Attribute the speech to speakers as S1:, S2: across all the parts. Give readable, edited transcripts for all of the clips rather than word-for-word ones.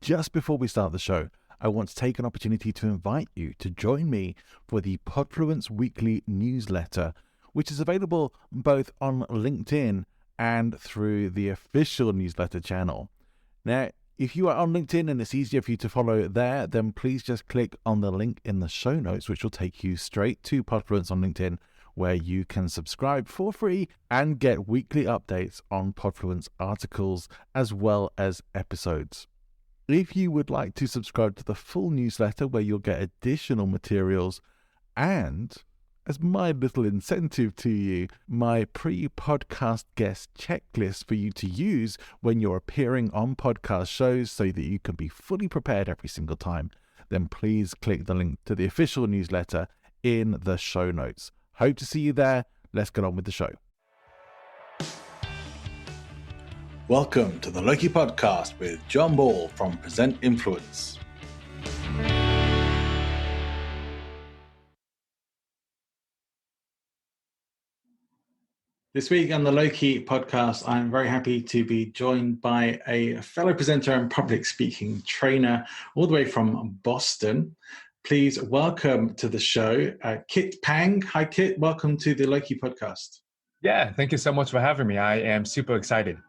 S1: just before we start the show, I want to take an opportunity to invite you to join me for the Podfluence Weekly newsletter, which is available both on LinkedIn and through the official newsletter channel. Now, if you are on LinkedIn and it's easier for you to follow there, then please just click on the link in the show notes, which will take you straight to Podfluence on LinkedIn, where you can subscribe for free and get weekly updates on Podfluence articles as well as episodes. If you would like to subscribe to the full newsletter where you'll get additional materials and, as my little incentive to you, my pre-podcast guest checklist for you to use when you're appearing on podcast shows so that you can be fully prepared every single time, then please click the link to the official newsletter in the show notes. Hope to see you there. Let's get on with the show. Welcome to the Loki Podcast with John Ball from Present Influence. This week on the Loki Podcast, I'm very happy to be joined by a fellow presenter and public speaking trainer all the way from Boston. Please welcome to the show, Kit Pang. Hi, Kit. Welcome to the Loki Podcast.
S2: Yeah, thank you so much for having me. I am super excited.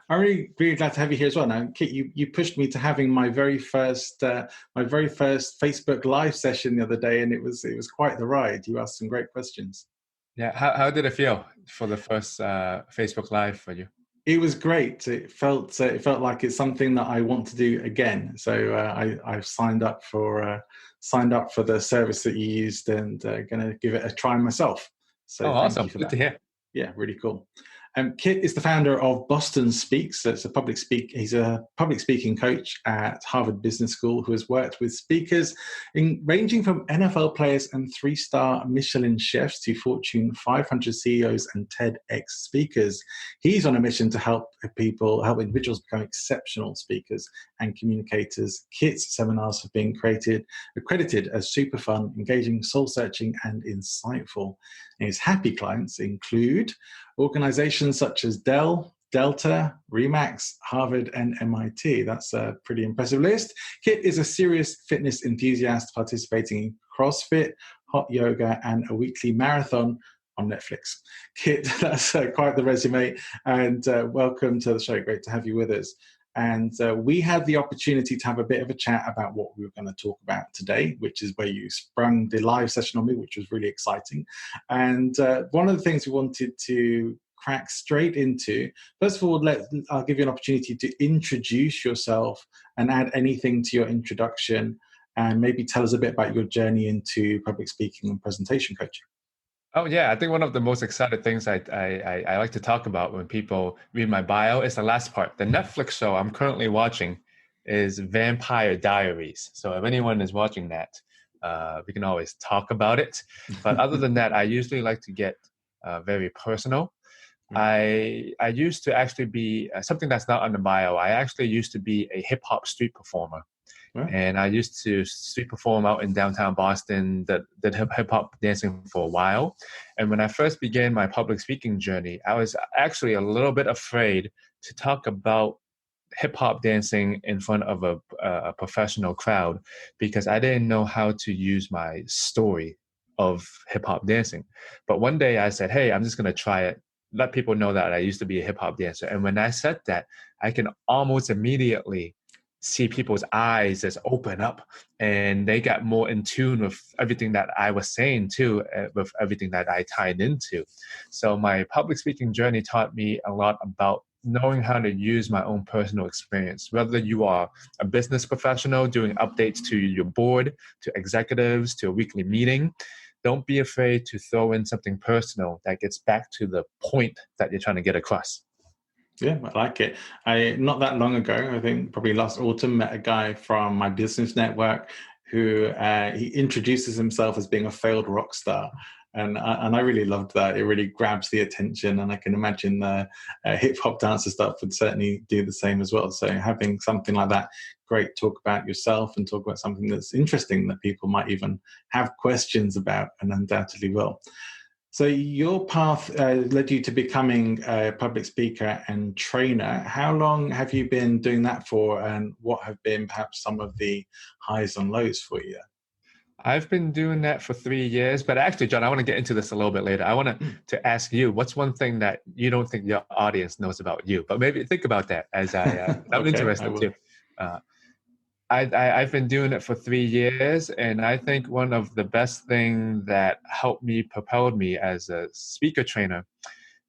S1: I'm really glad to have you here as well. Now, Kit, you pushed me to having my very first Facebook Live session the other day, and it was quite the ride. You asked some great questions.
S2: Yeah, how did it feel for the first Facebook Live for you?
S1: It was great. It felt like it's something that I want to do again. So I've signed up for the service that you used, and going to give it a try myself. So
S2: awesome! Good to hear.
S1: Yeah, really cool. Kit is the founder of BostonSpeaks. So he's a public speaking coach at Harvard Business School who has worked with speakers ranging from NFL players and 3-star Michelin chefs to Fortune 500 CEOs and TEDx speakers. He's on a mission to help individuals become exceptional speakers and communicators. Kit's seminars have been accredited as super fun, engaging, soul-searching, and insightful. And his happy clients include organizations such as Dell, Delta, Remax, Harvard, and MIT. That's a pretty impressive list. Kit is a serious fitness enthusiast participating in CrossFit, hot yoga, and a weekly marathon on Netflix. Kit, that's quite the resume, and welcome to the show. Great to have you with us. And we had the opportunity to have a bit of a chat about what we were going to talk about today, which is where you sprung the live session on me, which was really exciting. And one of the things we wanted to crack straight into, first of all, I'll give you an opportunity to introduce yourself and add anything to your introduction, and maybe tell us a bit about your journey into public speaking and presentation coaching.
S2: Oh yeah, I think one of the most exciting things I like to talk about when people read my bio is the last part. The Netflix show I'm currently watching is Vampire Diaries. So if anyone is watching that, we can always talk about it. But other than that, I usually like to get very personal. I used to actually be something that's not on the bio. I actually used to be a hip hop street performer. Right. And I used to street perform out in downtown Boston, did hip hop dancing for a while. And when I first began my public speaking journey, I was actually a little bit afraid to talk about hip hop dancing in front of a professional crowd because I didn't know how to use my story of hip hop dancing. But one day I said, hey, I'm just going to try it. Let people know that I used to be a hip hop dancer. And when I said that, I can almost immediately see people's eyes just open up, and they got more in tune with everything that I was saying too, with everything that I tied into. So my public speaking journey taught me a lot about knowing how to use my own personal experience, whether you are a business professional doing updates to your board, to executives, to a weekly meeting. Don't be afraid to throw in something personal that gets back to the point that you're trying to get across.
S1: Yeah, I like it. Not that long ago, I think probably last autumn, met a guy from my business network who he introduces himself as being a failed rock star. And I really loved that. It really grabs the attention, and I can imagine the hip hop dancer stuff would certainly do the same as well. So having something like that, great, talk about yourself and talk about something that's interesting that people might even have questions about, and undoubtedly will. So your path led you to becoming a public speaker and trainer. How long have you been doing that for, and what have been perhaps some of the highs and lows for you?
S2: I've been doing that for 3 years, but actually, John, I want to get into this a little bit later. I want to ask you, what's one thing that you don't think your audience knows about you? But maybe think about that as I'm
S1: Okay, I
S2: interested
S1: will.
S2: too. Uh, I've been doing it for 3 years, and I think one of the best things that helped me, propelled me as a speaker trainer,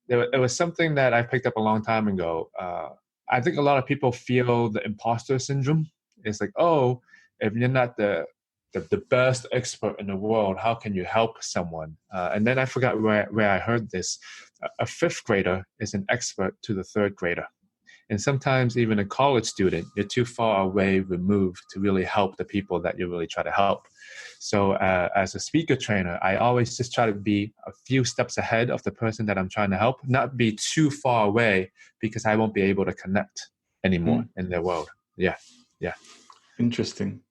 S2: it was something that I picked up a long time ago. I think a lot of people feel the imposter syndrome. It's like, oh, if you're not the best expert in the world, how can you help someone? And then I forgot where I heard this. A fifth grader is an expert to the third grader. And sometimes even a college student, you're too far away removed to really help the people that you really try to help. So as a speaker trainer, I always just try to be a few steps ahead of the person that I'm trying to help, not be too far away because I won't be able to connect anymore in their world. Yeah.
S1: Interesting.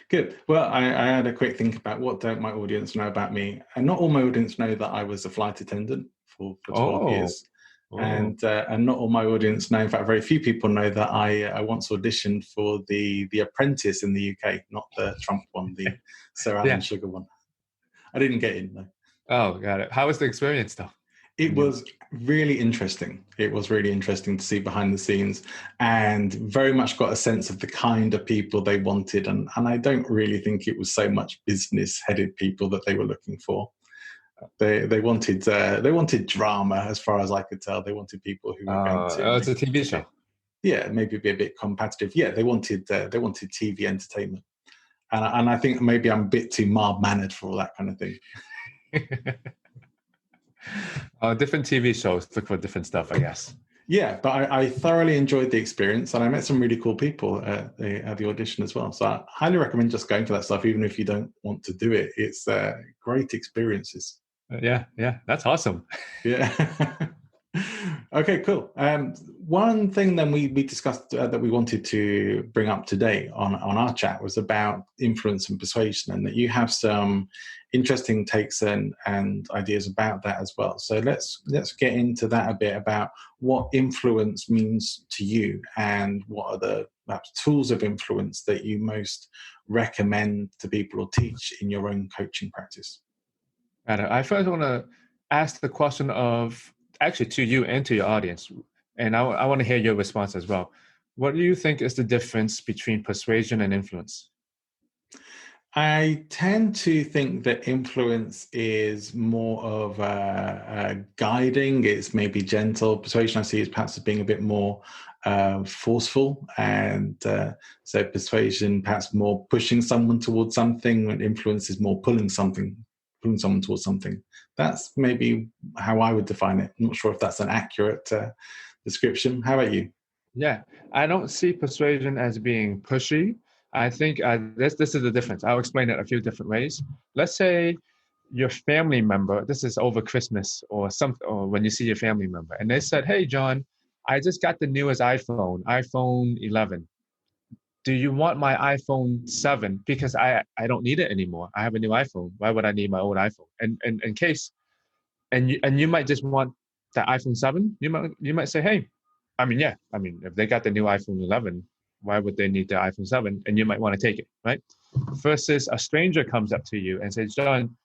S1: Good. Well, I had a quick think about what don't my audience know about me. And not all my audience know that I was a flight attendant for 12 years. And not all my audience know, in fact, very few people know that I once auditioned for the Apprentice in the UK, not the Trump one, the Sir Alan Sugar one. I didn't get in, though.
S2: Oh, got it. How was the experience, though?
S1: It was really interesting. It was really interesting to see behind the scenes, and very much got a sense of the kind of people they wanted. And I don't really think it was so much business-headed people that they were looking for. They wanted drama, as far as I could tell. They wanted people who were going to.
S2: It's a TV show.
S1: Yeah, maybe be a bit competitive. Yeah, they wanted TV entertainment, and I think maybe I'm a bit too mild-mannered for all that kind of thing.
S2: Different TV shows look for different stuff, I guess.
S1: Yeah, but I thoroughly enjoyed the experience, and I met some really cool people at the audition as well. So I highly recommend just going for that stuff, even if you don't want to do it. It's great experiences.
S2: Yeah, that's awesome.
S1: Yeah. Okay, cool. One thing then we discussed that we wanted to bring up today on our chat was about influence and persuasion, and that you have some interesting takes and ideas about that as well. So let's get into that a bit, about what influence means to you, and what are the perhaps tools of influence that you most recommend to people or teach in your own coaching practice.
S2: I first want to ask the question of, actually, to you and to your audience, and I want to hear your response as well. What do you think is the difference between persuasion and influence?
S1: I tend to think that influence is more of a guiding. It's maybe gentle. Persuasion I see as perhaps as being a bit more forceful, and so persuasion perhaps more pushing someone towards something, and influence is more pulling someone towards something. That's maybe how I would define it. I'm not sure if that's an accurate description. How about you?
S2: Yeah, I don't see persuasion as being pushy. I think this is the difference. I'll explain it a few different ways. Let's say your family member, this is over Christmas or something, or when you see your family member, and they said, "Hey, John, I just got the newest iPhone 11. Do you want my iPhone 7? Because I don't need it anymore. I have a new iPhone. Why would I need my old iPhone?" And in case, and you might just want the iPhone 7. You might say, "Hey, if they got the new iPhone 11, why would they need the iPhone 7?" And you might want to take it, right? Versus a stranger comes up to you and says, "John,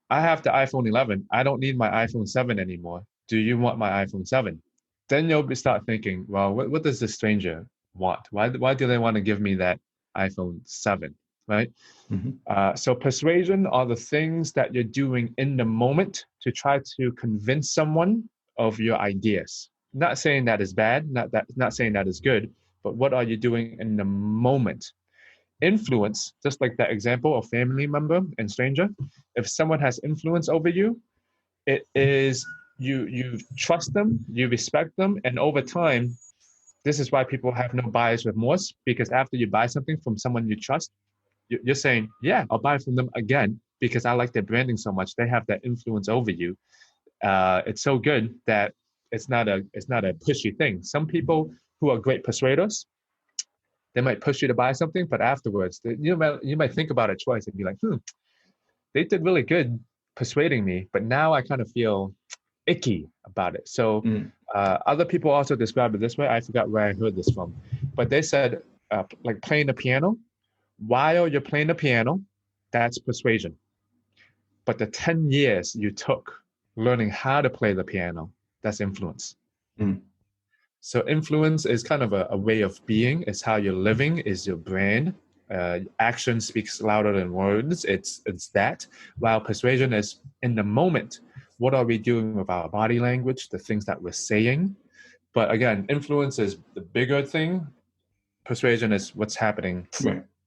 S2: I have the iPhone 11. I don't need my iPhone 7 anymore. Do you want my iPhone 7?" Then you'll start thinking, well, what does this stranger want? Why do they want to give me that iPhone 7, right?
S1: Mm-hmm.
S2: So persuasion are the things that you're doing in the moment to try to convince someone of your ideas. Not saying that is bad, not saying that is good, but what are you doing in the moment? Influence, just like that example of family member and stranger, if someone has influence over you, it is you trust them, you respect them, and over time, this is why people have no buyer's remorse, because after you buy something from someone you trust, you're saying, yeah, I'll buy from them again because I like their branding so much. They have that influence over you. It's so good that it's not a pushy thing. Some people who are great persuaders, they might push you to buy something, but afterwards, you might think about it twice and be like, they did really good persuading me, but now I kind of feel icky about it. So other people also describe it this way. I forgot where I heard this from, but they said like playing the piano. While you're playing the piano, that's persuasion. But the 10 years you took learning how to play the piano, that's influence.
S1: Mm.
S2: So influence is kind of a way of being. It's how you're living, is your brand. Action speaks louder than words. It's that. While persuasion is in the moment. What are we doing with our body language, the things that we're saying? But again, influence is the bigger thing. Persuasion is what's happening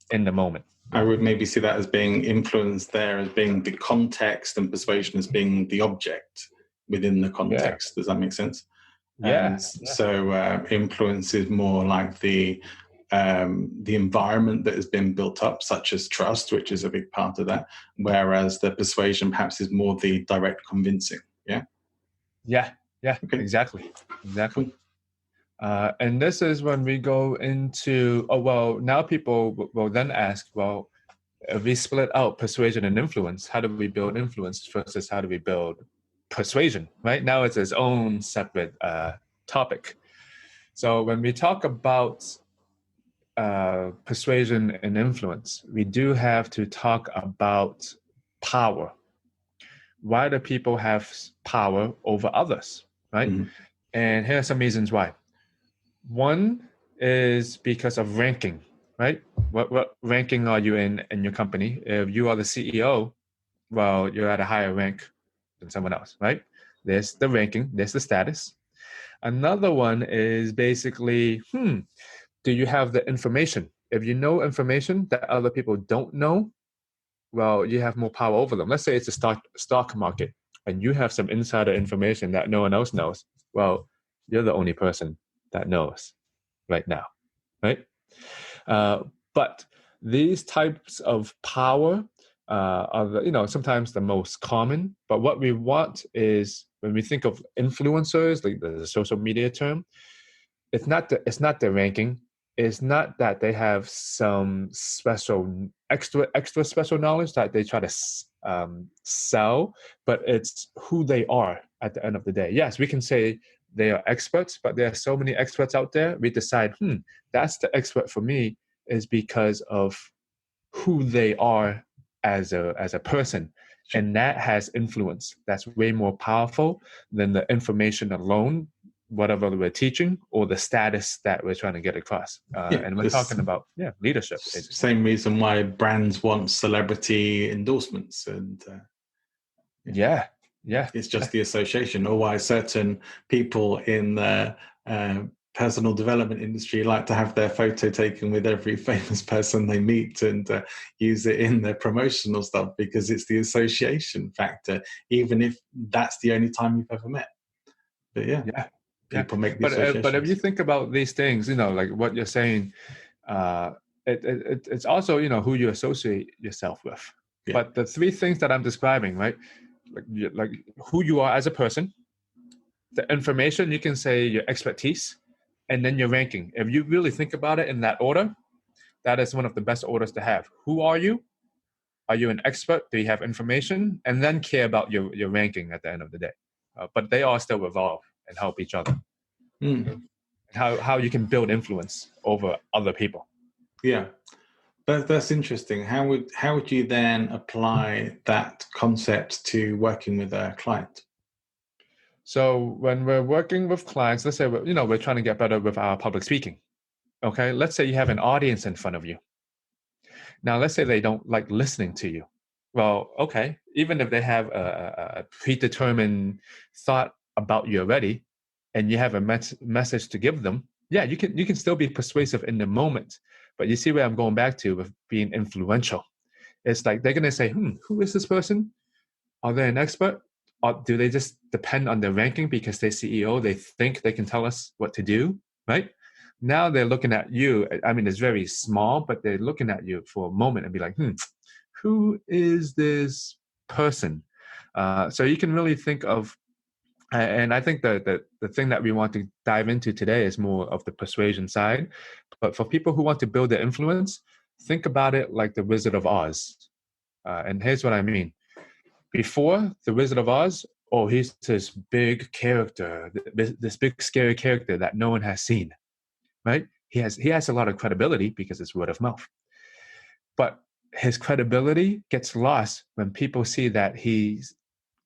S2: in the moment.
S1: I would maybe see that as being influence there as being the context, and persuasion as being the object within the context. Yeah. Does that make sense?
S2: Yeah.
S1: So influence is more like the environment that has been built up, such as trust, which is a big part of that. Whereas the persuasion perhaps is more the direct convincing. Yeah.
S2: Yeah. Okay. Exactly. Cool. And this is when we go into, now people will then ask, if we split out persuasion and influence, how do we build influence versus how do we build persuasion, right? Now it's its own separate topic. So when we talk about persuasion and influence, we do have to talk about power. Why do people have power over others, right? Mm-hmm. And here are some reasons why. One is because of ranking, right? What ranking are you in your company? If you are the CEO, well, you're at a higher rank than someone else, right? There's the ranking, there's the status. Another one is basically, do you have the information? If you know information that other people don't know, well, you have more power over them. Let's say it's a stock market and you have some insider information that no one else knows. Well, you're the only person that knows right now, right? But these types of power are sometimes the most common. But what we want is, when we think of influencers, like the social media term, it's not the ranking. It's not that they have some special extra special knowledge that they try to sell, but it's who they are at the end of the day. Yes, we can say they are experts, but there are so many experts out there. We decide, that's the expert for me, is because of who they are as a person. And that has influence. That's way more powerful than the information alone, whatever we're teaching, or the status that we're trying to get across. And we're talking about leadership. Basically.
S1: Same reason why brands want celebrity endorsements. And
S2: yeah.
S1: It's just the association, or why certain people in the personal development industry like to have their photo taken with every famous person they meet and use it in their promotional stuff, because it's the association factor, even if that's the only time you've ever met. But people make the associations.
S2: But if you think about these things, like what you're saying, it's also, who you associate yourself with. Yeah. But the three things that I'm describing, right? Like who you are as a person, the information, you can say your expertise, and then your ranking. If you really think about it in that order, that is one of the best orders to have. Who are you? Are you an expert? Do you have information? And then care about your ranking at the end of the day. But they all still evolve and help each other. And how you can build influence over other people.
S1: Yeah. That's interesting. How would you then apply that concept to working with a client?
S2: So when we're working with clients, let's say we're trying to get better with our public speaking. Okay, let's say you have an audience in front of you. Now, let's say they don't like listening to you. Well, okay, even if they have a predetermined thought about you already, and you have a message to give them, you can still be persuasive in the moment. But you see where I'm going back to with being influential. It's like they're going to say, who is this person? Are they an expert? Or do they just depend on their ranking because they're CEO? They think they can tell us what to do, right? Now they're looking at you. I mean, it's very small, but they're looking at you for a moment and be like, who is this person? So you can really think of, and I think the thing that we want to dive into today is more of the persuasion side. But for people who want to build their influence, think about it like the Wizard of Oz. And here's what I mean. before the Wizard of Oz, oh, he's this big character, this big scary character that no one has seen, right? He has a lot of credibility because it's word of mouth. But his credibility gets lost when people see that he's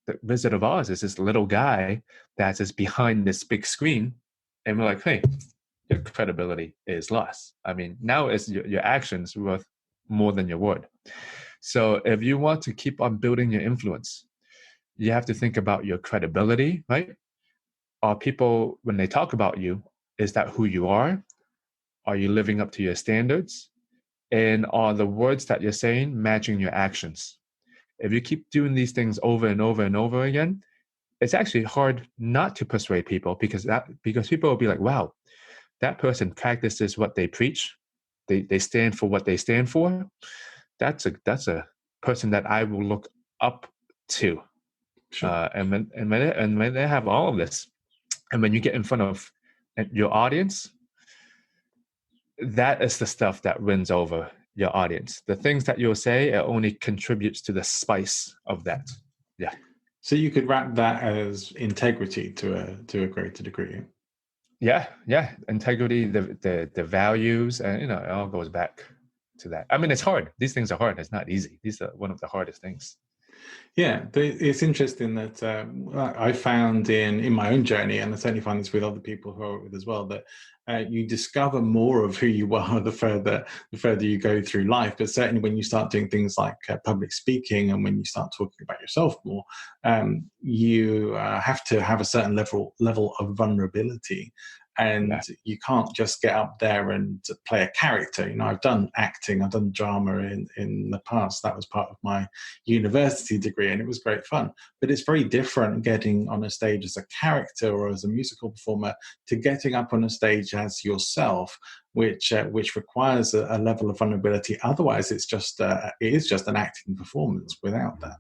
S2: the Wizard of Oz is this little guy that's just behind this big screen. And we're like, hey, your credibility is lost. I mean, now it's your actions worth more than your word. So if you want to keep on building your influence, you have to think about your credibility, right? Are people, when they talk about you, is that who you are? Are you living up to your standards? And are the words that you're saying matching your actions? If you keep doing these things over and over and over again, it's actually hard not to persuade people because people will be like, wow, that person practices what they preach. They stand for what they stand for. That's a person that I will look up to.
S1: Sure.
S2: And when they have all of this, and when you get in front of your audience, that is the stuff that wins over your audience. The things that you'll say, it only contributes to the spice of that. Yeah.
S1: So you could wrap that as integrity to a greater degree.
S2: Yeah. Integrity, the values, and it all goes back to that. I mean, it's hard. These things are hard. It's not easy. These are one of the hardest things.
S1: Yeah, it's interesting that I found in my own journey, and I certainly find this with other people who are with as well, that you discover more of who you are the further you go through life. But certainly when you start doing things like public speaking, and when you start talking about yourself more, you have to have a certain level of vulnerability. And you can't just get up there and play a character. I've done acting, I've done drama in the past. That was part of my university degree, and it was great fun. But it's very different getting on a stage as a character or as a musical performer to getting up on a stage as yourself, which requires a level of vulnerability. Otherwise, it is just an acting performance without that.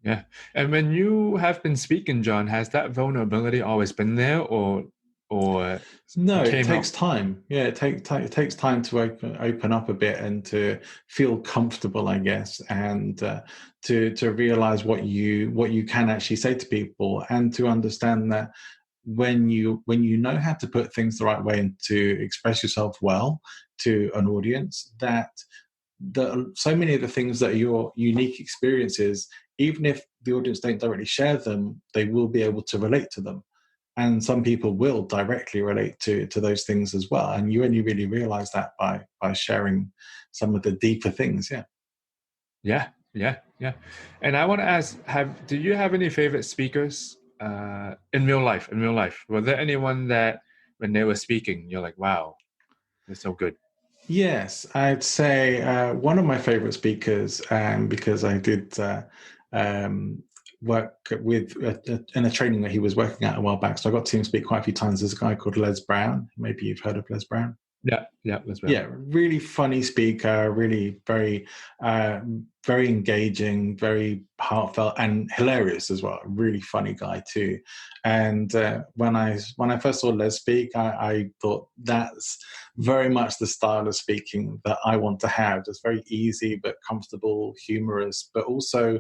S2: Yeah. And when you have been speaking, John, has that vulnerability always been there, or
S1: no, it takes time. Yeah, it takes time to open up a bit and to feel comfortable, I guess, and to realize what you can actually say to people, and to understand that when you know how to put things the right way and to express yourself well to an audience, that so many of the things that are your unique experiences, even if the audience don't directly share them, they will be able to relate to them. And some people will directly relate to those things as well. And you only really realize that by sharing some of the deeper things.
S2: Yeah. And I want to ask, do you have any favorite speakers in real life? Was there anyone that when they were speaking, you're like, wow, they're so good?
S1: Yes, I'd say one of my favorite speakers, because I did work with in a training that he was working at a while back. So I got to see him speak quite a few times. There's a guy called Les Brown. Maybe you've heard of Les Brown.
S2: Yeah, Les Brown.
S1: Yeah, really funny speaker, really very engaging, very heartfelt, and hilarious as well. Really funny guy too. And when I first saw Les speak, I thought that's very much the style of speaking that I want to have. Just very easy but comfortable, humorous, but also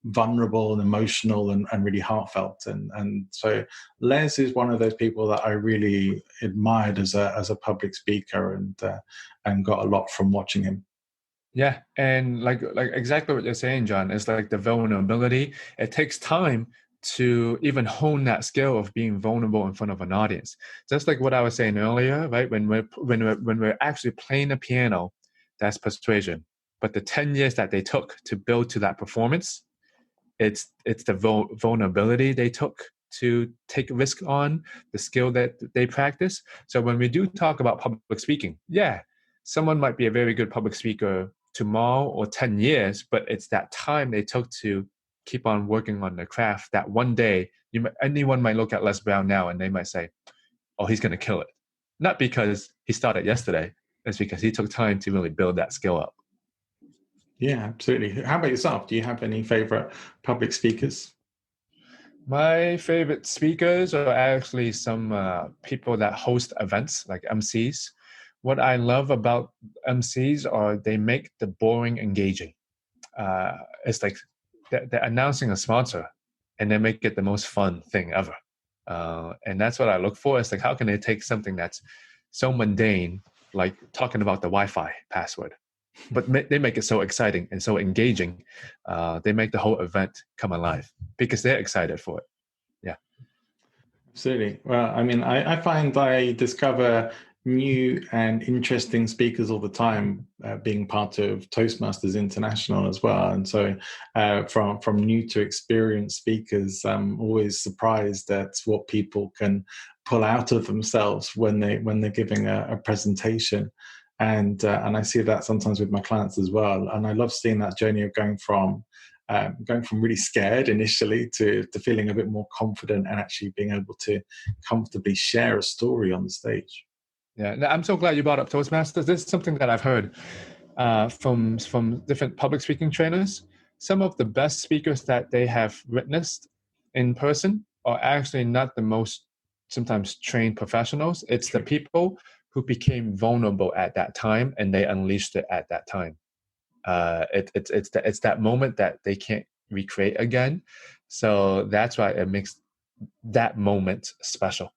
S1: vulnerable and emotional and really heartfelt. And so Les is one of those people that I really admired as a public speaker, and got a lot from watching him.
S2: Yeah, and like exactly what you're saying, John, is like the vulnerability. It takes time to even hone that skill of being vulnerable in front of an audience. Just like what I was saying earlier, right? When we're actually playing the piano, that's persuasion. But the 10 years that they took to build to that performance, it's the vulnerability they took to take a risk on, the skill that they practice. So when we do talk about public speaking, yeah, someone might be a very good public speaker tomorrow or 10 years, but it's that time they took to keep on working on their craft. That one day, anyone might look at Les Brown now and they might say, oh, he's going to kill it. Not because he started yesterday, it's because he took time to really build that skill up.
S1: Yeah, absolutely. How about yourself? Do you have any favorite public speakers?
S2: My favorite speakers are actually some people that host events, like MCs. What I love about MCs are they make the boring engaging. It's like they're announcing a sponsor and they make it the most fun thing ever. And that's what I look for. It's like, how can they take something that's so mundane, like talking about the Wi-Fi password, but they make it so exciting and so engaging. They make the whole event come alive because they're excited for it. Yeah.
S1: Absolutely. Well, I mean, I find I discover new and interesting speakers all the time, being part of Toastmasters International as well. And so from new to experienced speakers, I'm always surprised at what people can pull out of themselves when they're giving a presentation. And I see that sometimes with my clients as well. And I love seeing that journey of going from really scared initially to feeling a bit more confident and actually being able to comfortably share a story on the stage.
S2: Yeah, I'm so glad you brought up Toastmasters. This is something that I've heard from different public speaking trainers. Some of the best speakers that they have witnessed in person are actually not the most sometimes trained professionals. It's the people who became vulnerable at that time and they unleashed it at that time. It's that moment that they can't recreate again. So that's why it makes that moment special.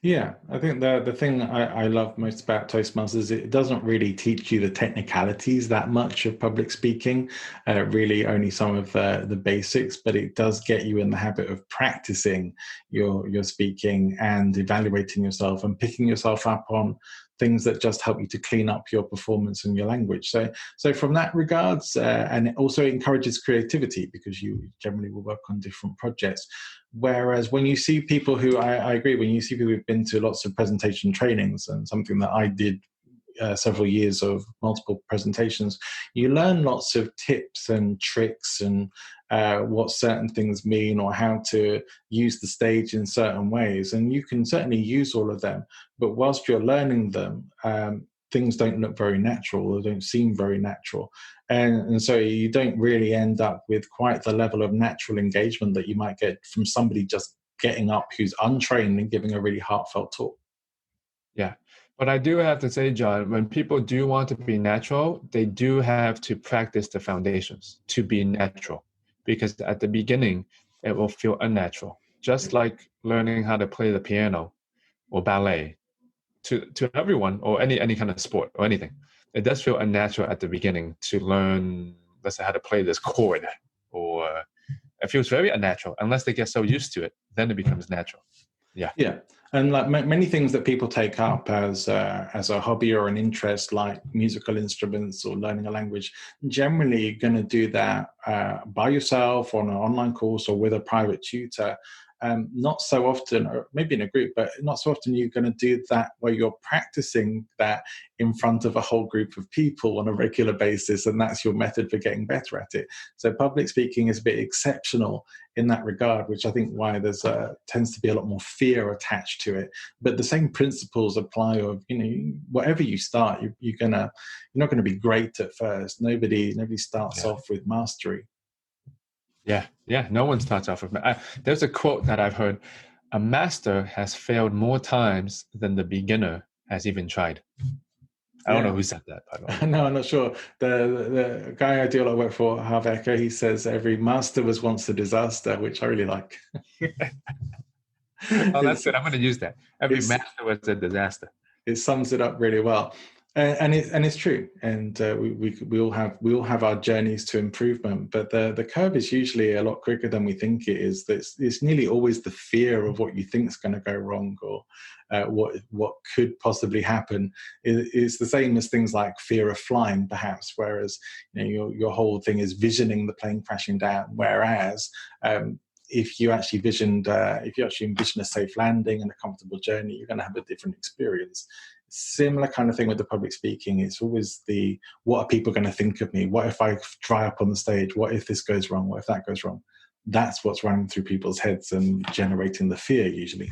S1: Yeah, I think the thing I love most about Toastmasters is it doesn't really teach you the technicalities that much of public speaking, really only some of the basics, but it does get you in the habit of practicing your speaking and evaluating yourself and picking yourself up on things that just help you to clean up your performance and your language. So from that regards, and it also encourages creativity because you generally will work on different projects. Whereas when you see people who, I agree, when you see people who've been to lots of presentation trainings, and something that I did several years of multiple presentations, you learn lots of tips and tricks and what certain things mean or how to use the stage in certain ways. And you can certainly use all of them, but whilst you're learning them, things don't look very natural or don't seem very natural. And so you don't really end up with quite the level of natural engagement that you might get from somebody just getting up who's untrained and giving a really heartfelt talk.
S2: Yeah. But I do have to say, John, when people do want to be natural, they do have to practice the foundations to be natural. Because at the beginning, it will feel unnatural. Just like learning how to play the piano or ballet to everyone or any kind of sport or anything. It does feel unnatural at the beginning to learn, let's say, how to play this chord, or it feels very unnatural unless they get so used to it. Then it becomes natural. Yeah.
S1: Yeah, and like many things that people take up as a hobby or an interest, like musical instruments or learning a language, generally you're going to do that by yourself on an online course or with a private tutor. Not so often, or maybe in a group, but not so often you're going to do that where you're practicing that in front of a whole group of people on a regular basis, and that's your method for getting better at it. So public speaking is a bit exceptional in that regard, which I think why there's tends to be a lot more fear attached to it. But the same principles apply of, whatever you start, you're not gonna be great at first. Nobody starts off with mastery.
S2: Yeah. No one starts off with. There's a quote that I've heard: "A master has failed more times than the beginner has even tried." I don't know who said that, by the way.
S1: No, I'm not sure. The guy I do a lot of work for, Harv Eker, he says every master was once a disaster, which I really like.
S2: Oh, that's good. I'm going to use that. Every master was a disaster.
S1: It sums it up really well, and it's true. And we all have our journeys to improvement, but the curve is usually a lot quicker than we think it is. It's nearly always the fear of what you think is going to go wrong or what could possibly happen. It's the same as things like fear of flying, perhaps. Whereas your whole thing is visioning the plane crashing down. Whereas if you actually envision a safe landing and a comfortable journey, you're going to have a different experience. Similar kind of thing with the public speaking. It's always what are people going to think of me? What if I dry up on the stage? What if this goes wrong? What if that goes wrong? That's what's running through people's heads and generating the fear usually.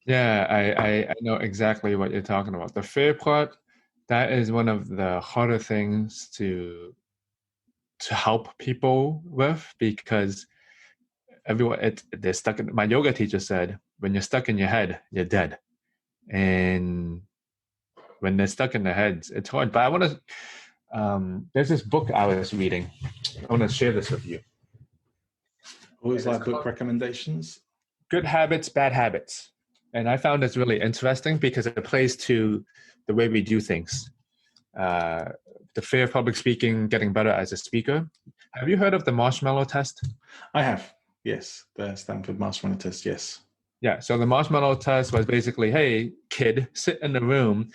S2: Yeah, I know exactly what you're talking about. The fear part, that is one of the harder things to help people with, because they're stuck in. My yoga teacher said, when you're stuck in your head, you're dead. And when they're stuck in their heads, it's hard. But I want to, there's this book I was reading. I want to share this with you.
S1: Always like book recommendations.
S2: Good Habits, Bad Habits. And I found this really interesting because it plays to the way we do things. The fear of public speaking, getting better as a speaker. Have you heard of the marshmallow test?
S1: I have, yes. The Stanford marshmallow test, yes.
S2: Yeah, so the marshmallow test was basically, hey, kid, sit in the room.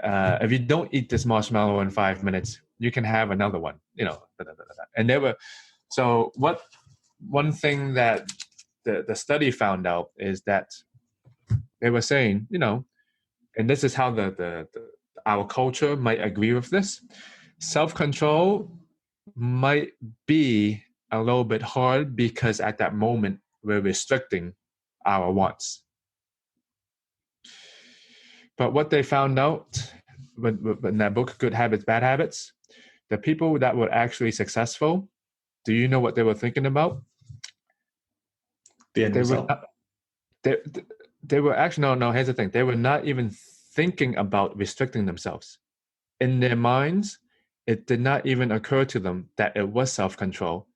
S2: If you don't eat this marshmallow in 5 minutes, you can have another one, you know. And they were, so what, one thing that the study found out is that they were saying, you know, and this is how the our culture might agree with this, self-control might be a little bit hard because at that moment we're restricting our wants. But what they found out in that book, Good Habits, Bad Habits, the people that were actually successful, do you know what they were thinking about?
S1: The end result.
S2: They were actually, no, here's the thing. They were not even thinking about restricting themselves. In their minds, it did not even occur to them that it was self-control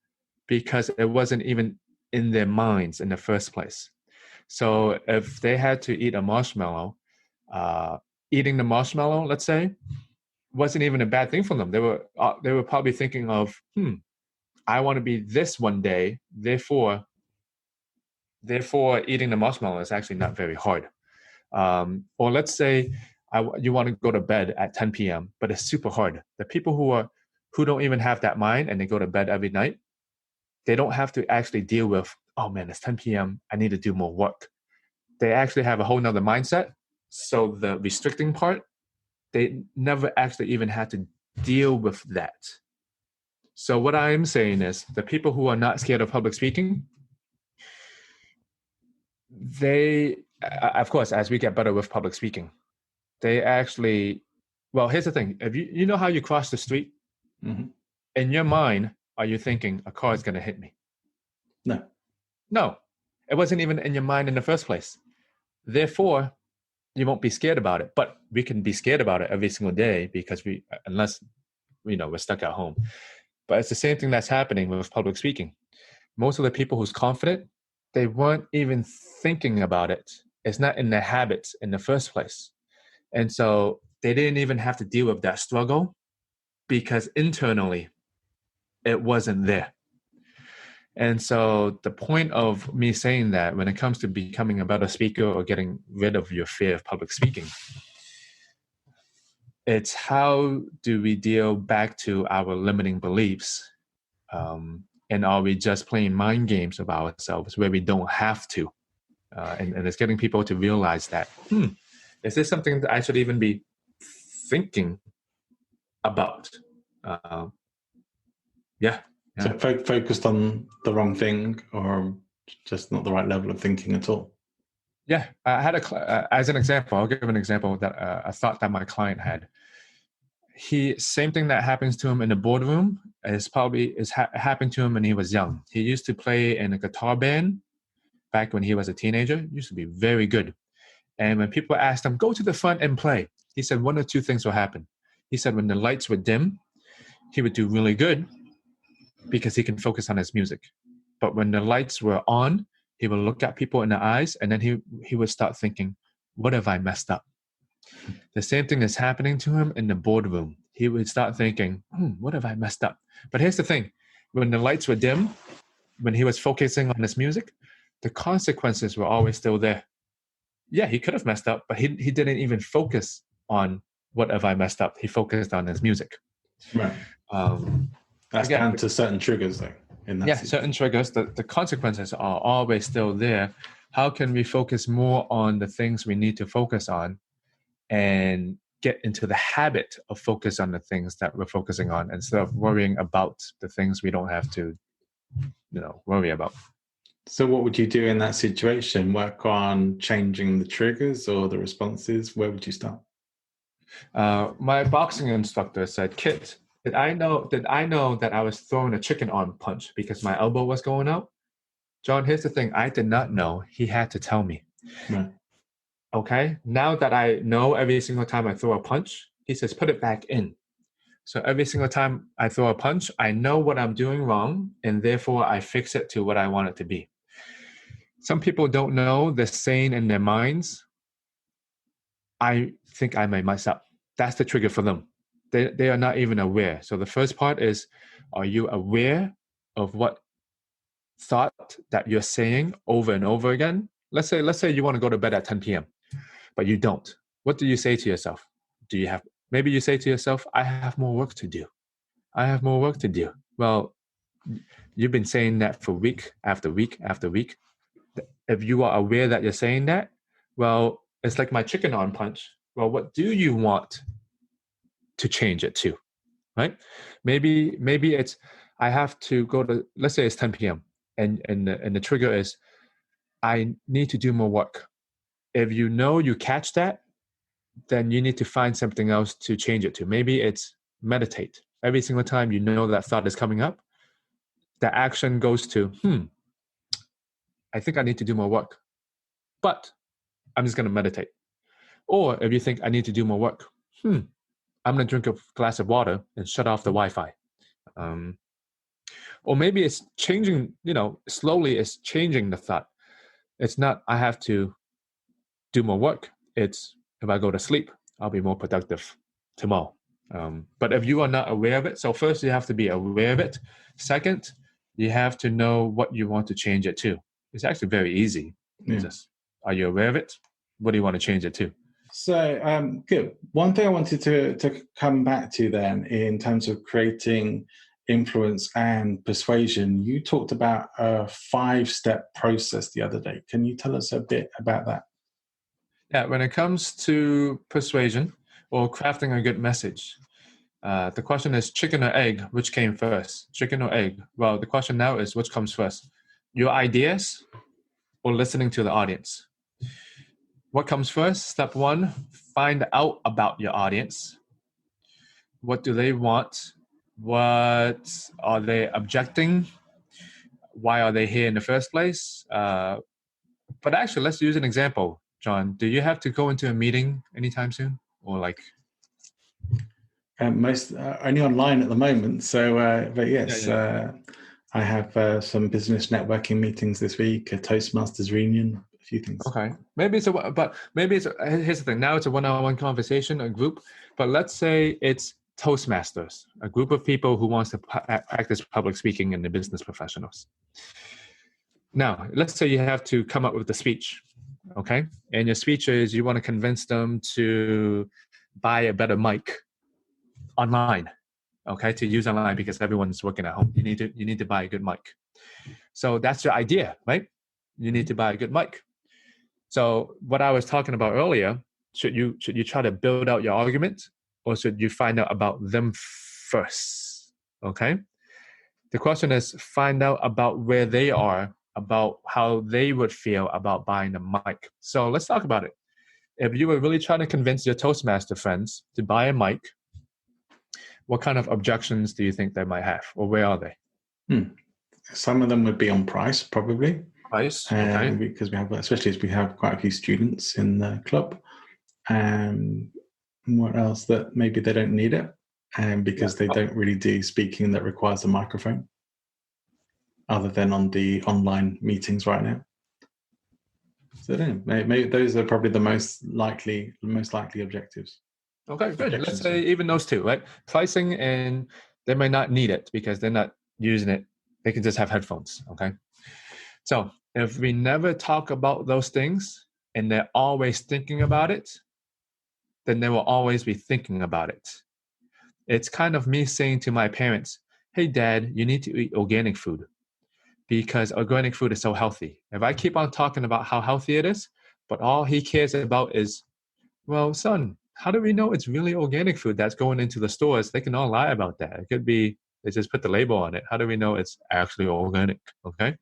S2: because it wasn't even in their minds in the first place. So if they had to eat a marshmallow, eating the marshmallow, let's say, wasn't even a bad thing for them. They were probably thinking of, I want to be this one day, therefore eating the marshmallow is actually not very hard. Or let's say you want to go to bed at 10 p.m., but it's super hard. The people who don't even have that mind and they go to bed every night, they don't have to actually deal with, oh man, it's 10 p.m., I need to do more work. They actually have a whole nother mindset. So the restricting part, they never actually even had to deal with that. So what I'm saying is the people who are not scared of public speaking, they, of course, as we get better with public speaking, they actually, well, here's the thing. If you know how you cross the street, in your mind, are you thinking a car is going to hit me? No, it wasn't even in your mind in the first place. Therefore, you won't be scared about it. But we can be scared about it every single day because unless we're stuck at home. But it's the same thing that's happening with public speaking. Most of the people who's confident, they weren't even thinking about it. It's not in their habits in the first place. And so they didn't even have to deal with that struggle because internally it wasn't there. And so the point of me saying that when it comes to becoming a better speaker or getting rid of your fear of public speaking, it's how do we deal back to our limiting beliefs? And are we just playing mind games of ourselves where we don't have to? And it's getting people to realize that, is this something that I should even be thinking about? Yeah.
S1: So focused on the wrong thing or just not the right level of thinking at all?
S2: Yeah. I had as an example, I'll give an example that a thought that my client had. Same thing that happens to him in the boardroom happened to him when he was young. He used to play in a guitar band back when he was a teenager. He used to be very good. And when people asked him, go to the front and play, he said one or two things will happen. He said when the lights were dim, he would do really good because he can focus on his music. But when the lights were on, he would look at people in the eyes and then he would start thinking, what have I messed up? The same thing is happening to him in the boardroom. He would start thinking, what have I messed up? But here's the thing. When the lights were dim, when he was focusing on his music, the consequences were always still there. Yeah, he could have messed up, but he didn't even focus on what have I messed up. He focused on his music.
S1: Right. That's down to certain triggers, though.
S2: Certain triggers. The consequences are always still there. How can we focus more on the things we need to focus on and get into the habit of focus on the things that we're focusing on instead of worrying about the things we don't have to, worry about?
S1: So what would you do in that situation? Work on changing the triggers or the responses? Where would you start?
S2: My boxing instructor said, Kit, did I know that I was throwing a chicken arm punch because my elbow was going out? John, here's the thing. I did not know. He had to tell me.
S1: Right.
S2: Okay. Now that I know every single time I throw a punch, he says, put it back in. So every single time I throw a punch, I know what I'm doing wrong, and therefore I fix it to what I want it to be. Some people don't know they're saying in their minds, I think I made mess up. That's the trigger for them. They are not even aware. So the first part is, are you aware of what thought that you're saying over and over again? Let's say you want to go to bed at 10 p.m., but you don't. What do you say to yourself? Maybe you say to yourself, I have more work to do. I have more work to do. Well, you've been saying that for week after week after week. If you are aware that you're saying that, well, it's like my chicken arm punch. Well, what do you want to change it to, right? Maybe it's, I have to go to, let's say it's 10 p.m. and the trigger is, I need to do more work. If you know you catch that, then you need to find something else to change it to. Maybe it's meditate. Every single time you know that thought is coming up, the action goes to, I think I need to do more work, but I'm just going to meditate. Or if you think I need to do more work, I'm going to drink a glass of water and shut off the Wi-Fi. Or maybe it's changing, slowly it's changing the thought. It's not, I have to do more work. It's, if I go to sleep, I'll be more productive tomorrow. But if you are not aware of it, so first you have to be aware of it. Second, you have to know what you want to change it to. It's actually very easy.
S1: Yeah.
S2: Are you aware of it? What do you want to change it to?
S1: So, good. One thing I wanted to come back to then, in terms of creating influence and persuasion, you talked about a 5-step process the other day. Can you tell us a bit about that?
S2: Yeah, when it comes to persuasion or crafting a good message, the question is chicken or egg, which came first? Chicken or egg? Well, the question now is, which comes first? Your ideas or listening to the audience? What comes first? Step 1, find out about your audience. What do they want? What are they objecting? Why are they here in the first place? But actually, let's use an example. John, do you have to go into a meeting anytime soon? Or like...
S1: Most only online at the moment. So, but yes, I have some business networking meetings this week, a Toastmasters reunion, a few things.
S2: Okay, here's the thing. Now it's a one-on-one conversation, a group. But let's say it's Toastmasters, a group of people who wants to practice public speaking and the business professionals. Now, let's say you have to come up with a speech, okay? And your speech is you want to convince them to buy a better mic online, okay, to use online because everyone's working at home. You need to buy a good mic. So that's your idea, right? You need to buy a good mic. So what I was talking about earlier, should you try to build out your argument, or should you find out about them first? Okay. The question is, find out about where they are, about how they would feel about buying the mic. So let's talk about it. If you were really trying to convince your Toastmaster friends to buy a mic, what kind of objections do you think they might have, or where are they?
S1: Some of them would be on price, probably.
S2: Price, okay.
S1: Because especially as we have quite a few students in the club. What else? That maybe they don't need it, because they don't really do speaking that requires a microphone, other than on the online meetings right now. So I don't know, maybe those are probably the most likely objectives.
S2: Okay, good. Let's say even those two, right? Pricing, and they may not need it because they're not using it. They can just have headphones, okay? So if we never talk about those things and they're always thinking about it, then they will always be thinking about it. It's kind of me saying to my parents, hey, Dad, you need to eat organic food because organic food is so healthy. If I keep on talking about how healthy it is, but all he cares about is, well, son, how do we know it's really organic food that's going into the stores? They can all lie about that. It could be they just put the label on it. How do we know it's actually organic? Okay.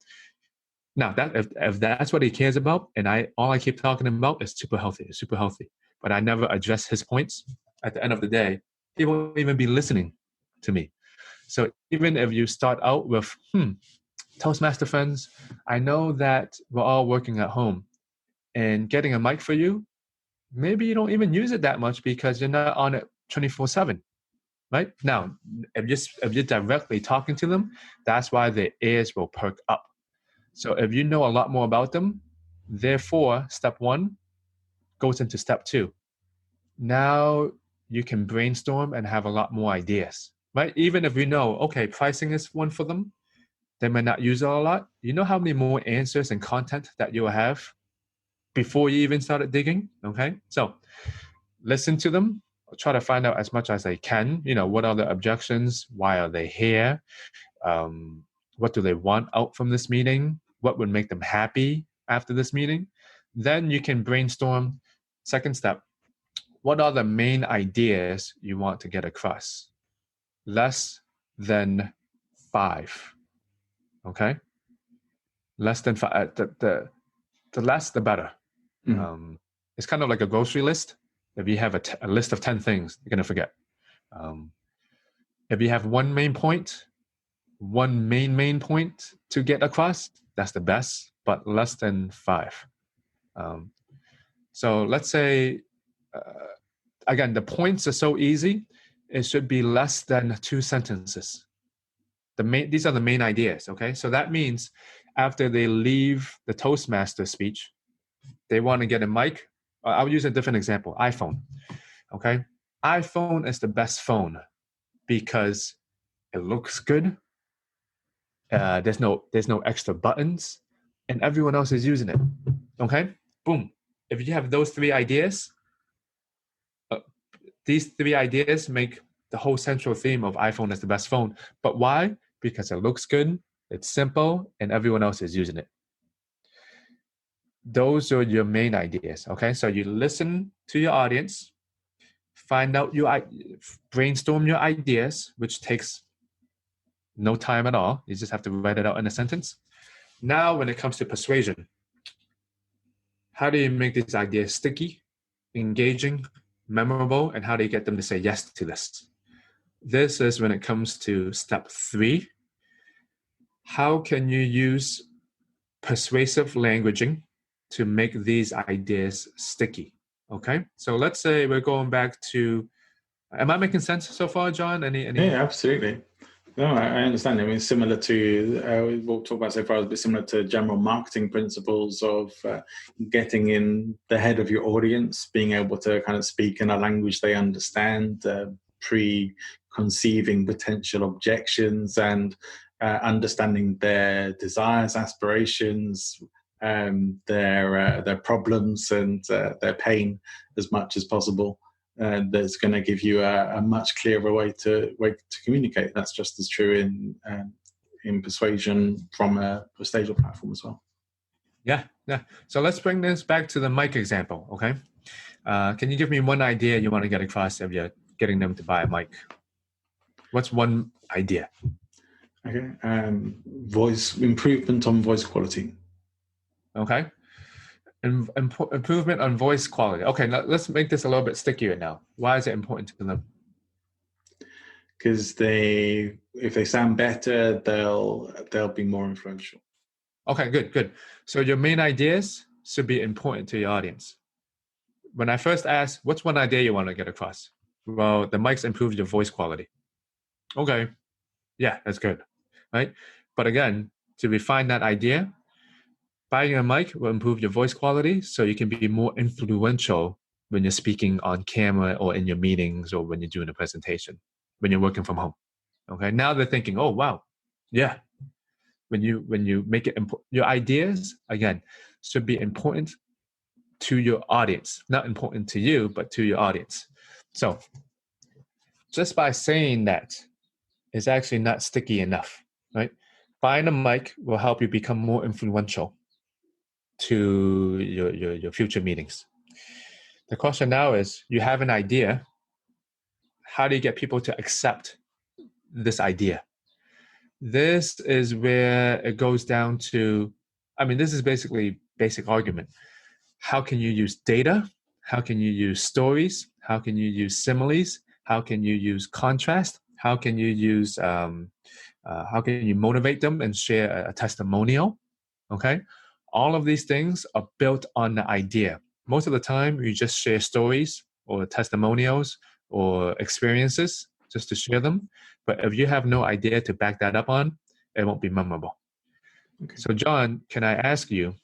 S2: Now, if that's what he cares about, and all I keep talking about is super healthy, but I never address his points, at the end of the day, he won't even be listening to me. So even if you start out with, Toastmaster friends, I know that we're all working at home, and getting a mic for you, maybe you don't even use it that much because you're not on it 24/7, right? Now, if you're directly talking to them, that's why their ears will perk up. So if you know a lot more about them, therefore, step one goes into step two. Now you can brainstorm and have a lot more ideas, right? Even if you know, okay, pricing is one for them, they might not use it a lot. You know how many more answers and content that you'll have before you even started digging, okay? So listen to them, try to find out as much as I can, what are the objections? Why are they here? What do they want out from this meeting? What would make them happy after this meeting? Then you can brainstorm. Second step, what are the main ideas you want to get across? Less than 5, okay? Less than 5. The less, the better. It's kind of like a grocery list. If you have a list of 10 things, you're going to forget. If you have one main point to get across, that's the best, but less than 5. So let's say, again, the points are so easy. It should be less than 2 sentences. These are the main ideas, okay? So that means after they leave the Toastmaster speech, they want to get a mic. I'll use a different example, iPhone, okay? iPhone is the best phone because it looks good. There's no extra buttons, and everyone else is using it, okay? Boom. If you have those 3 ideas, these 3 ideas make the whole central theme of iPhone as the best phone. But why? Because it looks good, it's simple, and everyone else is using it. Those are your main ideas, okay? So you listen to your audience, brainstorm your ideas, which takes no time at all. You just have to write it out in a sentence. Now, when it comes to persuasion, how do you make these ideas sticky, engaging, memorable, and how do you get them to say yes to this? This is when it comes to step 3. How can you use persuasive languaging to make these ideas sticky? Okay, so let's say we're going back to, am I making sense so far, John? Any?
S1: Yeah, absolutely. No, I understand. I mean, similar to, we'll talk about so far, a bit similar to general marketing principles of getting in the head of your audience, being able to kind of speak in a language they understand, preconceiving potential objections and understanding their desires, aspirations, their problems and their pain as much as possible. That's going to give you a much clearer way to communicate. That's just as true in persuasion from a stage platform as well.
S2: Yeah. So let's bring this back to the mic example, okay? Can you give me one idea you want to get across if you're getting them to buy a mic? What's one idea?
S1: Okay. Improvement on voice quality.
S2: Okay. Improvement on voice quality. Okay, now let's make this a little bit stickier now. Why is it important to them?
S1: Because if they sound better, they'll be more influential.
S2: Okay, good. So your main ideas should be important to your audience. When I first asked, what's one idea you want to get across? Well, the mics improve your voice quality. Okay, yeah, that's good, right? But again, to refine that idea, buying a mic will improve your voice quality so you can be more influential when you're speaking on camera or in your meetings or when you're doing a presentation, when you're working from home. Okay, now they're thinking, oh, wow, yeah. When you make it important, your ideas, again, should be important to your audience. Not important to you, but to your audience. So just by saying that is actually not sticky enough, right? Buying a mic will help you become more influential to your future meetings. The question now is, you have an idea. How do you get people to accept this idea? This is where it goes down to, this is basically basic argument. How can you use data? How can you use stories? How can you use similes? How can you use contrast? How can you use, how can you motivate them and share a testimonial? Okay. All of these things are built on the idea. Most of the time, you just share stories or testimonials or experiences. just to share them. But if you have no idea to back that up on, it won't be memorable. Okay. So John, can I ask you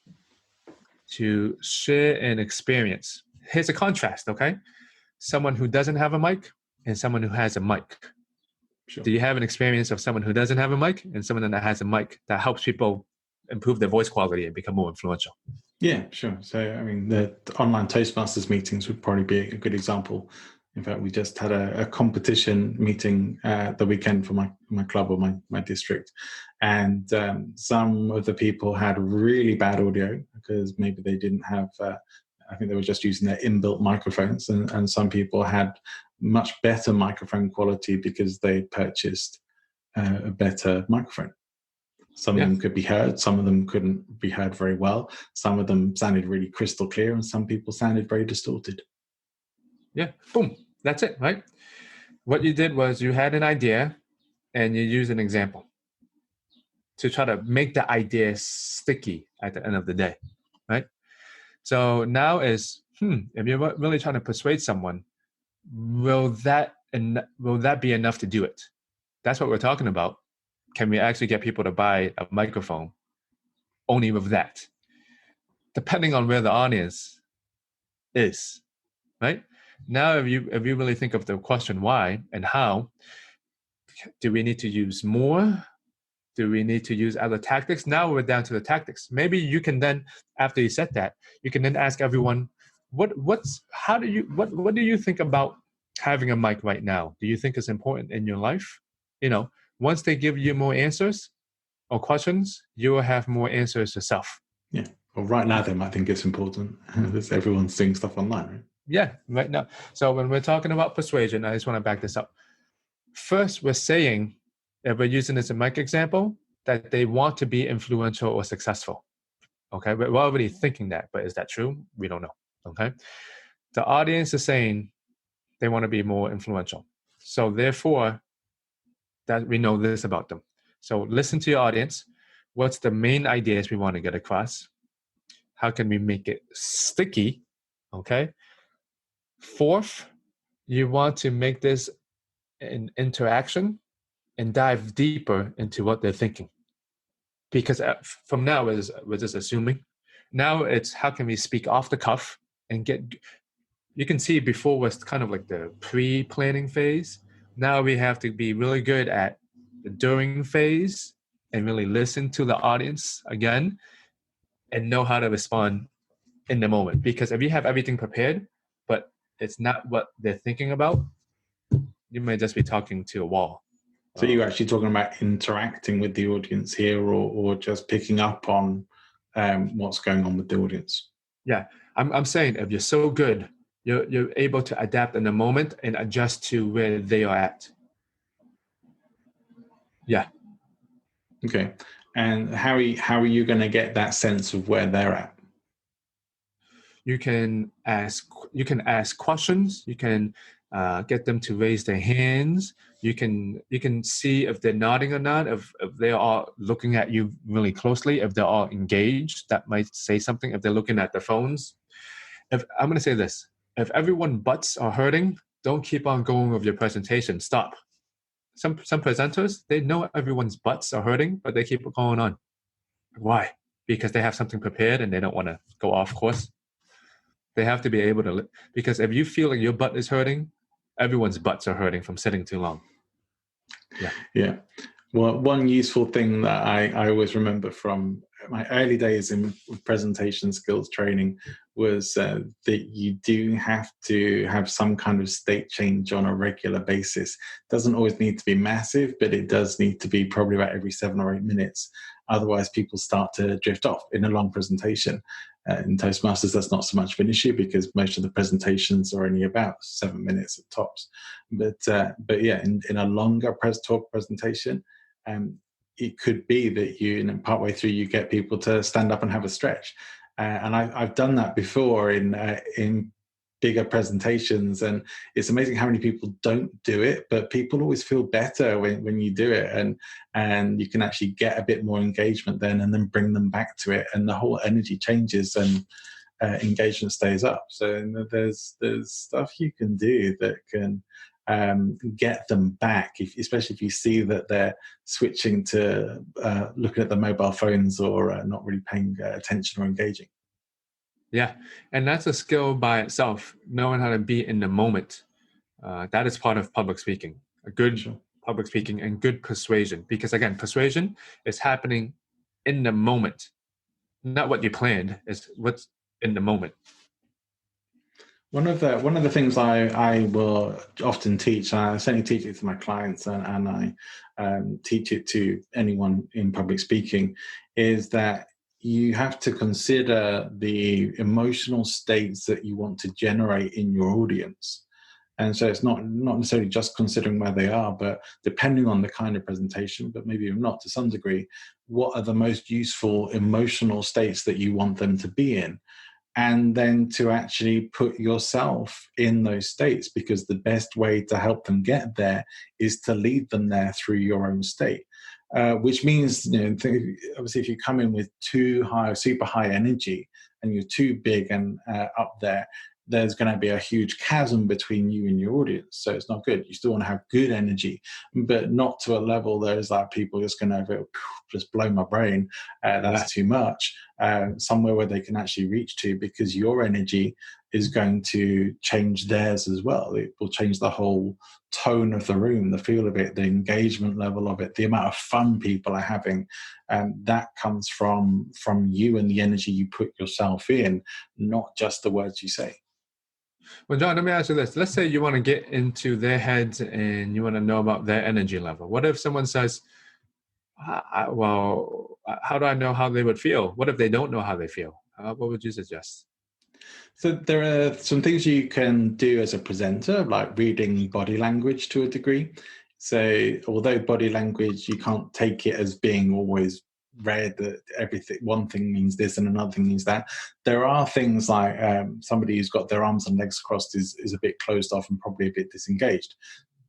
S2: to share an experience? Here's a contrast, okay? Someone who doesn't have a mic and someone who has a mic. Sure. Do you have an experience of someone who doesn't have a mic and someone that has a mic that helps people improve their voice quality and become more influential?
S1: Yeah, sure. So, I mean, the online Toastmasters meetings would probably be a good example. In fact, we just had a competition meeting the weekend for my club or my district. And some of the people had really bad audio because maybe they didn't have, I think they were just using their inbuilt microphones. And some people had much better microphone quality because they purchased a better microphone. Some of them could be heard, some of them couldn't be heard very well. Some of them sounded really crystal clear, and some people sounded very distorted.
S2: Yeah, boom. That's it, right? What you did was you had an idea and you used an example to try to make the idea sticky at the end of the day, right? So now is, if you're really trying to persuade someone, will that be enough to do it? That's what we're talking about. Can we actually get people to buy a microphone only with that? Depending on where the audience is, right? Now, if you really think of the question why and how, do we need to use more? Do we need to use other tactics? Now we're down to the tactics. Maybe you can then, after you said that, you can then ask everyone, what do you think about having a mic right now? Do you think it's important in your life? Once they give you more answers or questions, you will have more answers yourself.
S1: Yeah. Well, right now they might think it's important because everyone's doing stuff online, right?
S2: Yeah, right now. So when we're talking about persuasion, I just want to back this up. First, we're saying, if we're using this as a mic example, that they want to be influential or successful. Okay, we're already thinking that, but is that true? We don't know. Okay, the audience is saying they want to be more influential. So therefore, that we know this about them. So listen to your audience. What's the main ideas we want to get across? How can we make it sticky? Okay. Fourth, you want to make this an interaction and dive deeper into what they're thinking. Because from now, we're just assuming. Now it's how can we speak off the cuff and you can see before was kind of like the pre-planning phase. Now we have to be really good at the during phase and really listen to the audience again and know how to respond in the moment. Because if you have everything prepared, but it's not what they're thinking about, you may just be talking to a wall.
S1: So you're actually talking about interacting with the audience here or just picking up on what's going on with the audience?
S2: Yeah, I'm saying if you're so good, you're able to adapt in the moment and adjust to where they are at. Yeah.
S1: Okay. And how are you going to get that sense of where they're at?
S2: You can ask questions. You can get them to raise their hands. You can see if they're nodding or not. If they are looking at you really closely, if they're all engaged, that might say something. If they're looking at their phones, I'm going to say this: if everyone's butts are hurting, don't keep on going with your presentation. Stop. Some presenters, they know everyone's butts are hurting, but they keep going on. Why? Because they have something prepared and they don't want to go off course. They have to be able to, because if you feel like your butt is hurting, everyone's butts are hurting from sitting too long.
S1: Yeah. Well, one useful thing that I always remember from my early days in presentation skills training was that you do have to have some kind of state change on a regular basis. It doesn't always need to be massive, but it does need to be probably about every 7 or 8 minutes. Otherwise, people start to drift off in a long presentation. In Toastmasters, that's not so much of an issue because most of the presentations are only about 7 minutes at tops. But yeah, in a longer talk presentation, it could be that partway through you get people to stand up and have a stretch. And I've done that before in bigger presentations, and it's amazing how many people don't do it, but people always feel better when you do it, and you can actually get a bit more engagement then and then bring them back to it, and the whole energy changes and engagement stays up. So there's stuff you can do that can get them back, especially if you see that they're switching to looking at the mobile phones or not really paying attention or engaging.
S2: Yeah, and that's a skill by itself, knowing how to be in the moment. That is part of public speaking, a good
S1: Sure.
S2: public speaking and good persuasion. Because again, persuasion is happening in the moment, not what you planned, it's what's in the moment.
S1: One of the things I will often teach, I certainly teach it to my clients, and I teach it to anyone in public speaking, is that you have to consider the emotional states that you want to generate in your audience. And so it's not necessarily just considering where they are, but depending on the kind of presentation, but maybe even not to some degree, what are the most useful emotional states that you want them to be in? And then to actually put yourself in those states, because the best way to help them get there is to lead them there through your own state. Which means, obviously, if you come in with too high, super high energy, and you're too big and up there, there's going to be a huge chasm between you and your audience. So it's not good. You still want to have good energy, but not to a level that is like people just going to just blow my brain. That's too much. Somewhere where they can actually reach to, because your energy is going to change theirs as well. It will change the whole tone of the room, the feel of it, the engagement level of it, the amount of fun people are having. And that comes from you and the energy you put yourself in, not just the words you say.
S2: Well, John, let me ask you this. Let's say you want to get into their heads and you want to know about their energy level. What if someone says, well, how do I know how they would feel? What if they don't know how they feel? What would you suggest?
S1: So there are some things you can do as a presenter, like reading body language to a degree. So although body language, you can't take it as being always read, that everything, one thing means this and another thing means that. There are things like somebody who's got their arms and legs crossed is a bit closed off and probably a bit disengaged.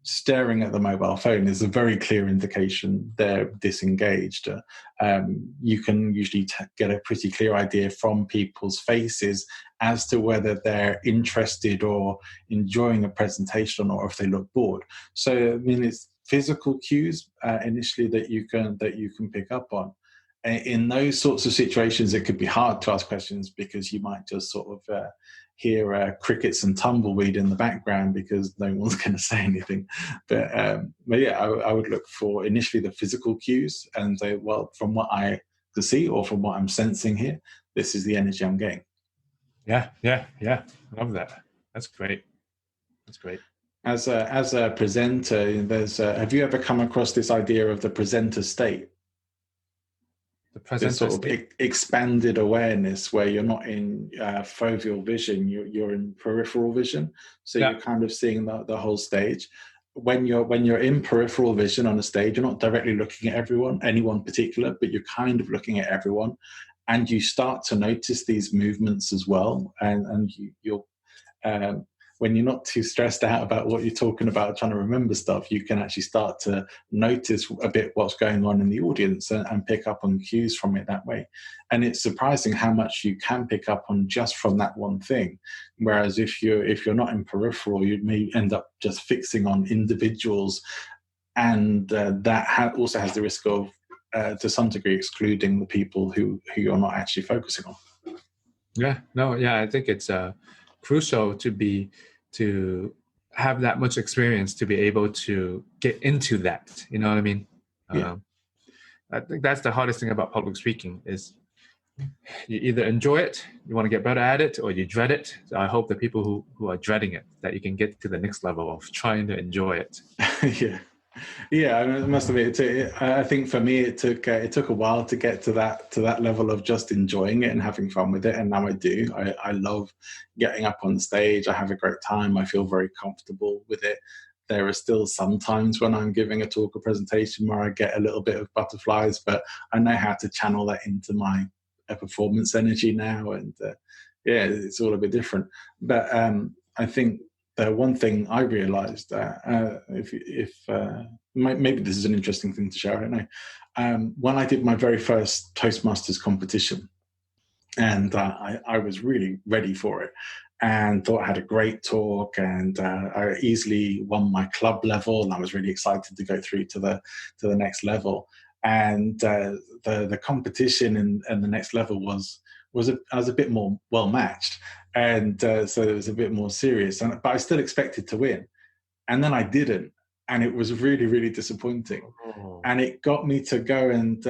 S1: Staring at the mobile phone is a very clear indication they're disengaged. You can usually get a pretty clear idea from people's faces as to whether they're interested or enjoying a presentation or if they look bored. So, I mean, it's physical cues initially that you can pick up on. In those sorts of situations, it could be hard to ask questions because you might just sort of hear crickets and tumbleweed in the background because no one's going to say anything. But yeah, I would look for initially the physical cues and say, well, from what I can see or from what I'm sensing here, this is the energy I'm getting.
S2: Yeah. Love that. That's great.
S1: As a presenter, have you ever come across this idea of the presenter state?
S2: The presenter
S1: sort
S2: state.
S1: of expanded awareness where you're not in foveal vision, you're in peripheral vision. So you're kind of seeing the whole stage. When you're in peripheral vision on a stage, you're not directly looking at anyone particular, but you're kind of looking at everyone, and you start to notice these movements as well. And you'll when you're not too stressed out about what you're talking about, trying to remember stuff, you can actually start to notice a bit what's going on in the audience and pick up on cues from it that way. And it's surprising how much you can pick up on just from that one thing. Whereas if you're not in peripheral, you may end up just fixing on individuals, and that also has the risk of, to some degree, excluding the people who you're not actually focusing on.
S2: I think it's crucial to have that much experience to be able to get into that. You know what I mean? I think that's the hardest thing about public speaking is you either enjoy it, you want to get better at it, or you dread it. So I hope the people who are dreading it, that you can get to the next level of trying to enjoy it.
S1: Yeah, I must admit, I think for me it took a while to get to that level of just enjoying it and having fun with it, and now I do. I love getting up on stage. I have a great time. I feel very comfortable with it. There are still some times when I'm giving a talk or presentation where I get a little bit of butterflies, but I know how to channel that into my performance energy now, and it's all a bit different. But I think the one thing I realized, maybe this is an interesting thing to share, I don't know. When I did my very first Toastmasters competition, and I was really ready for it, and thought I had a great talk, and I easily won my club level, and I was really excited to go through to the next level. And the competition and the next level I was a bit more well matched, and so it was a bit more serious. But I still expected to win, and then I didn't, and it was really, really disappointing.
S2: Oh.
S1: And it got me to go and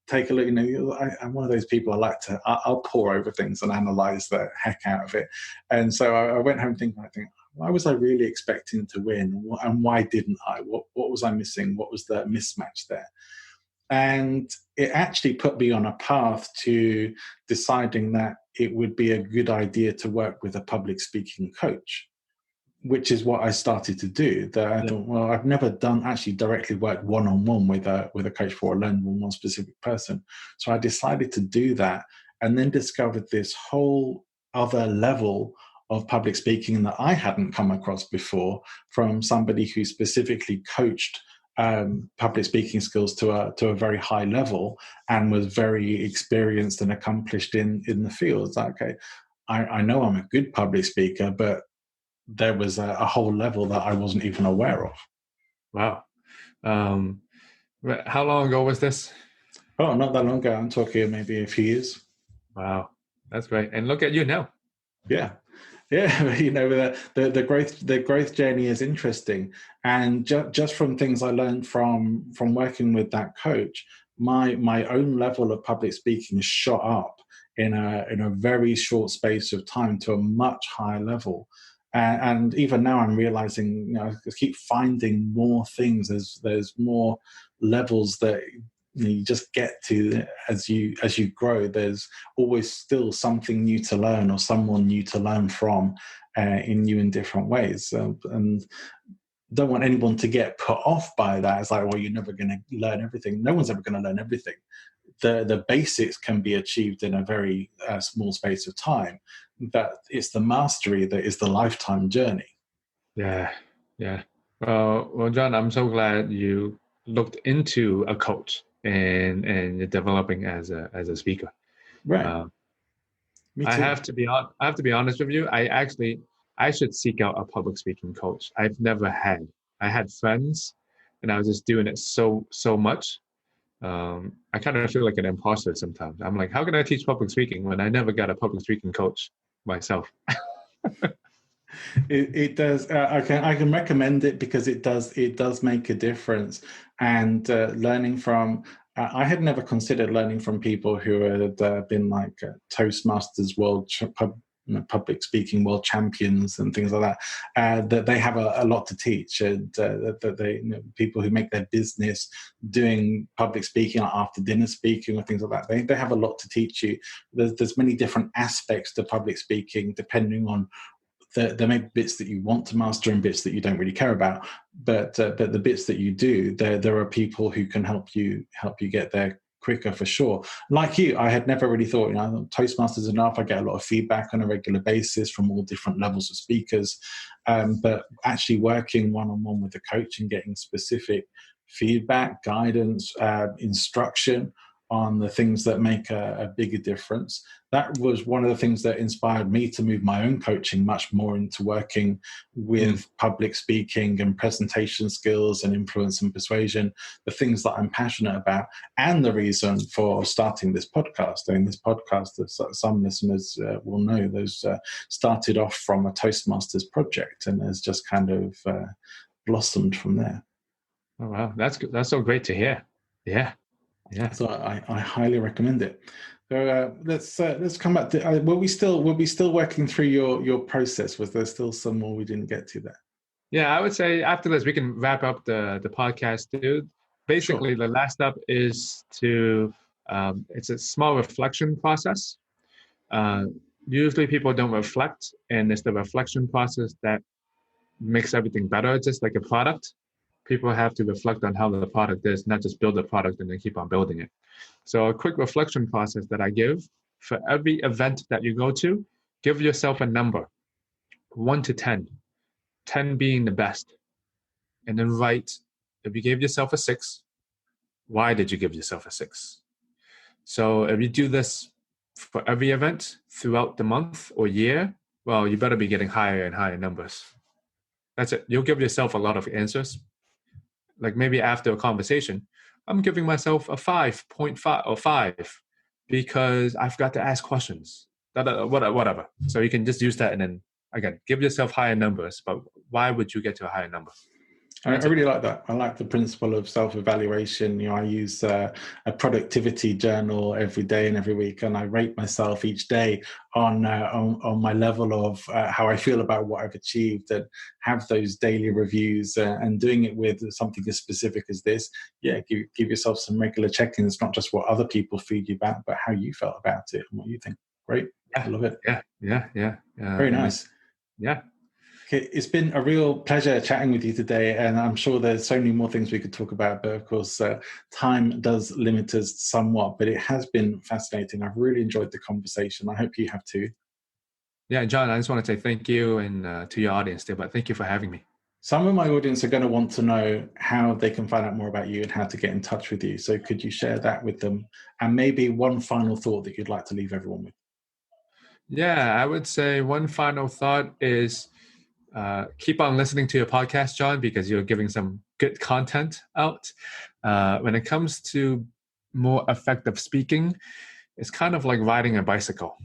S1: take a look. I'm one of those people. I'll pore over things and analyze the heck out of it. And so I went home thinking, why was I really expecting to win, and why didn't I? What was I missing? What was the mismatch there? And it actually put me on a path to deciding that it would be a good idea to work with a public speaking coach, which is what I started to do. I thought, well, I've never actually directly worked one-on-one with a coach for, or learned from one specific person. So I decided to do that, and then discovered this whole other level of public speaking that I hadn't come across before, from somebody who specifically coached public speaking skills to a very high level and was very experienced and accomplished in the field. It's like, okay, I know I'm a good public speaker, but there was a whole level that I wasn't even aware of.
S2: Wow. How long ago was this?
S1: Oh, not that long ago. I'm talking maybe a few years.
S2: Wow, that's great. And look at you now.
S1: Yeah. The growth journey is interesting, and just from things I learned from working with that coach, my own level of public speaking shot up in a very short space of time to a much higher level. And even now, I'm realizing, I keep finding more things. There's more levels that you just get to as you grow. There's always still something new to learn, or someone new to learn from, in different ways. And don't want anyone to get put off by that. It's like, well, you're never going to learn everything. No one's ever going to learn everything. The basics can be achieved in a very small space of time, but it's the mastery that is the lifetime journey.
S2: Yeah. Well, John, I'm so glad you looked into a coach and you're developing as a speaker.
S1: Right. Me too.
S2: I have to be honest with you. I should seek out a public speaking coach. I've never had. I had friends, and I was just doing it so much. I kind of feel like an imposter sometimes. I'm like, how can I teach public speaking when I never got a public speaking coach myself?
S1: It does. I can recommend it, because it does make a difference. And learning from, I had never considered learning from people who had been like Toastmasters public speaking world champions and things like that. That they have a lot to teach, and that they, people who make their business doing public speaking, like after dinner speaking or things like that. They have a lot to teach you. There's many different aspects to public speaking, depending on. There may be bits that you want to master and bits that you don't really care about, but the bits that you do, there are people who can help you get there quicker, for sure. Like you, I had never really thought, Toastmasters enough. I get a lot of feedback on a regular basis from all different levels of speakers, but actually working one-on-one with a coach and getting specific feedback, guidance, instruction on the things that make a bigger difference. That was one of the things that inspired me to move my own coaching much more into working with public speaking and presentation skills and influence and persuasion, the things that I'm passionate about, and the reason for starting this podcast. I mean, this podcast, as some listeners will know, those started off from a Toastmasters project and has just kind of blossomed from there.
S2: Oh wow, that's so great to hear. Yeah.
S1: So I highly recommend it. So let's come back to. Were we still working through your process? Was there still some more we didn't get to there?
S2: Yeah, I would say after this we can wrap up the podcast, dude. Basically, sure. The last step is to it's a small reflection process. Usually people don't reflect, and it's the reflection process that makes everything better. It's just like a product. People have to reflect on how the product is, not just build a product and then keep on building it. So a quick reflection process that I give for every event that you go to, give yourself a number, 1 to 10, 10 being the best. And then write, if you gave yourself a 6, why did you give yourself a 6? So if you do this for every event throughout the month or year, well, you better be getting higher and higher numbers. That's it. You'll give yourself a lot of answers. Like maybe after a conversation, I'm giving myself a 5.5 or 5 because I've got to ask questions. Whatever. So you can just use that and then again give yourself higher numbers. But why would you get to a higher number?
S1: I really like that. I like the principle of self-evaluation. I use a productivity journal every day and every week, and I rate myself each day on my level of how I feel about what I've achieved, and have those daily reviews. And doing it with something as specific as this, give yourself some regular check-ins, not just what other people feed you back, but how you felt about it and what you think. Great, I love it.
S2: Yeah.
S1: Very nice.
S2: Yeah.
S1: Okay, it's been a real pleasure chatting with you today, and I'm sure there's so many more things we could talk about, but of course, time does limit us somewhat, but it has been fascinating. I've really enjoyed the conversation. I hope you have too.
S2: Yeah, John, I just want to say thank you and to your audience too, but thank you for having me.
S1: Some of my audience are going to want to know how they can find out more about you and how to get in touch with you. So could you share that with them? And maybe one final thought that you'd like to leave everyone with?
S2: Yeah, I would say one final thought is keep on listening to your podcast, John, because you're giving some good content out. When it comes to more effective speaking, it's kind of like riding a bicycle.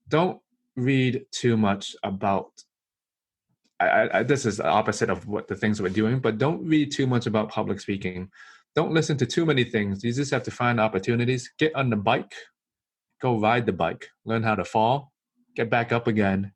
S2: Don't read too much about, this is the opposite of what the things we're doing, but don't read too much about public speaking. Don't listen to too many things. You just have to find opportunities. Get on the bike, go ride the bike, learn how to fall, get back up again,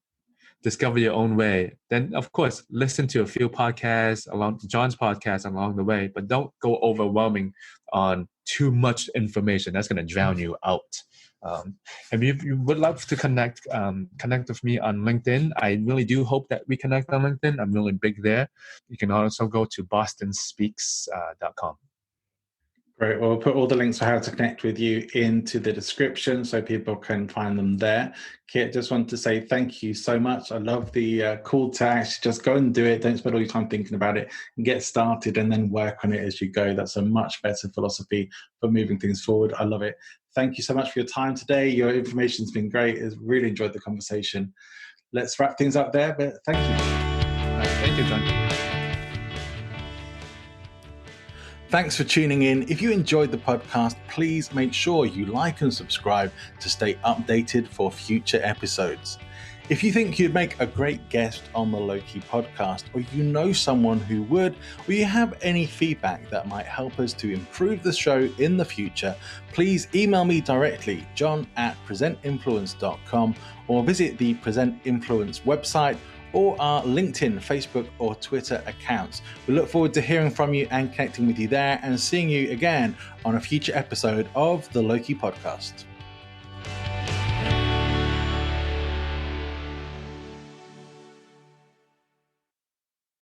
S2: discover your own way. Then, of course, listen to a few podcasts along John's podcast along the way, but don't go overwhelming on too much information. That's going to drown you out. And if you would love to connect with me on LinkedIn, I really do hope that we connect on LinkedIn. I'm really big there. You can also go to BostonSpeaks.com.
S1: Great. Well, we'll put all the links for how to connect with you into the description so people can find them there. Kit, just want to say thank you so much. I love the call to action. Just go and do it. Don't spend all your time thinking about it, and get started and then work on it as you go. That's a much better philosophy for moving things forward. I love it. Thank you so much for your time today. Your information's been great. I've really enjoyed the conversation. Let's wrap things up there, but thank you.
S2: Thank you, John.
S1: Thanks for tuning in. If you enjoyed the podcast, please make sure you like and subscribe to stay updated for future episodes. If you think you'd make a great guest on the Low-Key podcast, or you know someone who would, or you have any feedback that might help us to improve the show in the future, please email me directly, john@presentinfluence.com, or visit the Present Influence website, or our LinkedIn, Facebook, or Twitter accounts. We look forward to hearing from you and connecting with you there, and seeing you again on a future episode of the Low-Key podcast.